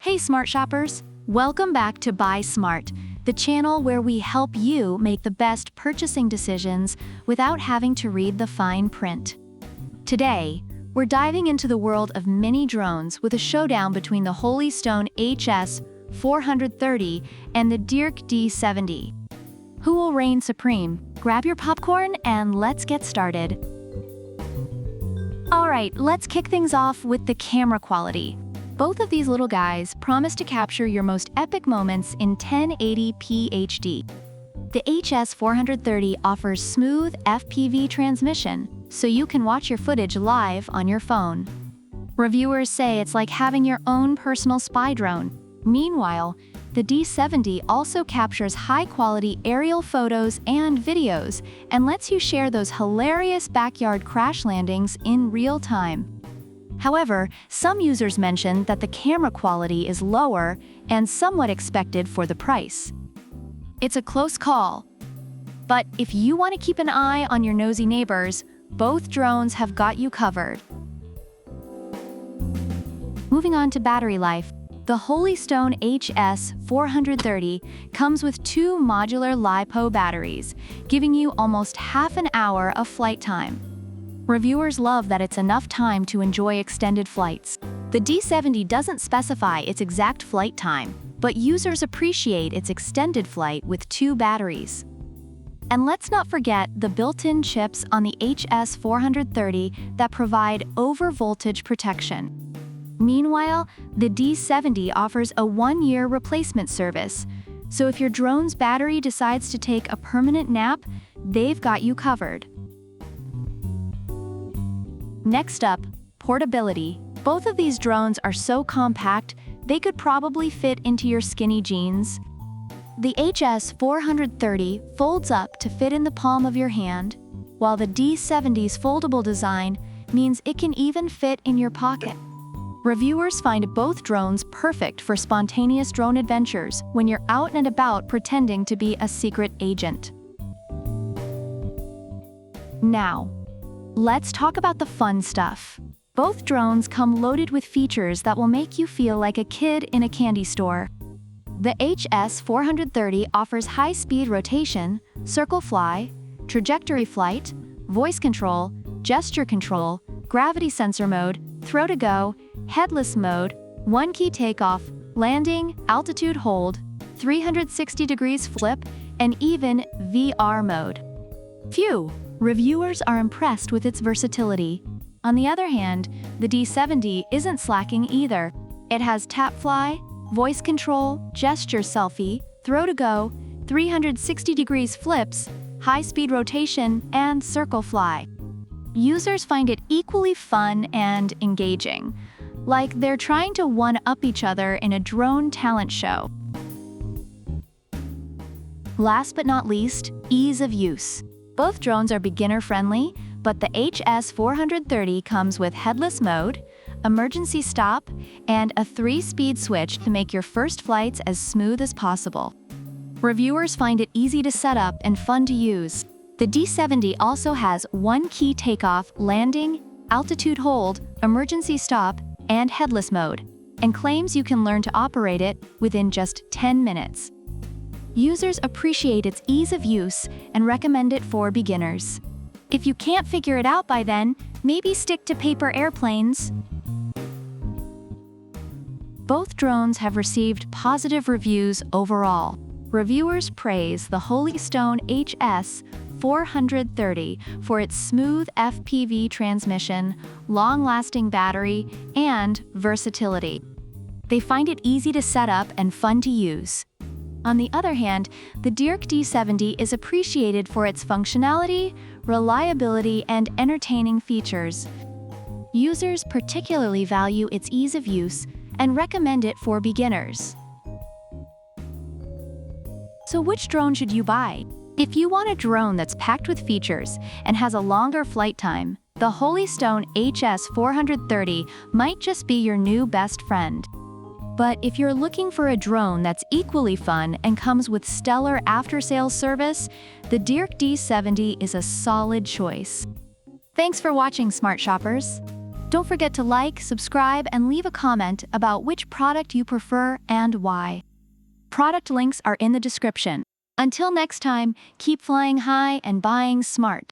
Hey smart shoppers, welcome back to Buy Smart, the channel where we help you make the best purchasing decisions without having to read the fine print. Today, we're diving into the world of mini drones with a showdown between the Holy Stone HS430 and the DEERC D70. Who will reign supreme? Grab your popcorn and let's get started. Alright, let's kick things off with the camera quality. Both of these little guys promise to capture your most epic moments in 1080p HD. The HS430 offers smooth FPV transmission, so you can watch your footage live on your phone. Reviewers say it's like having your own personal spy drone. Meanwhile, the D70 also captures high-quality aerial photos and videos and lets you share those hilarious backyard crash landings in real time. However, some users mention that the camera quality is lower and somewhat expected for the price. It's a close call. But if you want to keep an eye on your nosy neighbors, both drones have got you covered. Moving on to battery life, the Holy Stone HS430 comes with two modular LiPo batteries, giving you almost half an hour of flight time. Reviewers love that it's enough time to enjoy extended flights. The D70 doesn't specify its exact flight time, but users appreciate its extended flight with two batteries. And let's not forget the built-in chips on the HS430 that provide over-voltage protection. Meanwhile, the D70 offers a 1-year replacement service, so if your drone's battery decides to take a permanent nap, they've got you covered. Next up, portability. Both of these drones are so compact, they could probably fit into your skinny jeans. The HS430 folds up to fit in the palm of your hand, while the D70's foldable design means it can even fit in your pocket. Reviewers find both drones perfect for spontaneous drone adventures when you're out and about pretending to be a secret agent. Now, let's talk about the fun stuff. Both drones come loaded with features that will make you feel like a kid in a candy store. The HS430 offers high-speed rotation, circle fly, trajectory flight, voice control, gesture control, gravity sensor mode, throw to go, headless mode, one-key takeoff, landing, altitude hold, 360 degrees flip, and even VR mode. Phew! Reviewers are impressed with its versatility. On the other hand, the D70 isn't slacking either. It has tap fly, voice control, gesture selfie, throw to go, 360 degrees flips, high-speed rotation, and circle fly. Users find it equally fun and engaging, like they're trying to one-up each other in a drone talent show. Last but not least, ease of use. Both drones are beginner-friendly, but the HS430 comes with headless mode, emergency stop, and a 3-speed switch to make your first flights as smooth as possible. Reviewers find it easy to set up and fun to use. The D70 also has one-key takeoff, landing, altitude hold, emergency stop, and headless mode, and claims you can learn to operate it within just 10 minutes. Users appreciate its ease of use and recommend it for beginners. If you can't figure it out by then, maybe stick to paper airplanes. Both drones have received positive reviews overall. Reviewers praise the Holy Stone HS430 for its smooth FPV transmission, long-lasting battery, and versatility. They find it easy to set up and fun to use. On the other hand, the DEERC D70 is appreciated for its functionality, reliability, and entertaining features. Users particularly value its ease of use and recommend it for beginners. So which drone should you buy? If you want a drone that's packed with features and has a longer flight time, the Holy Stone HS430 might just be your new best friend. But if you're looking for a drone that's equally fun and comes with stellar after-sales service, the DEERC D70 is a solid choice. Thanks for watching, smart shoppers. Don't forget to like, subscribe, and leave a comment about which product you prefer and why. Product links are in the description. Until next time, keep flying high and buying smart.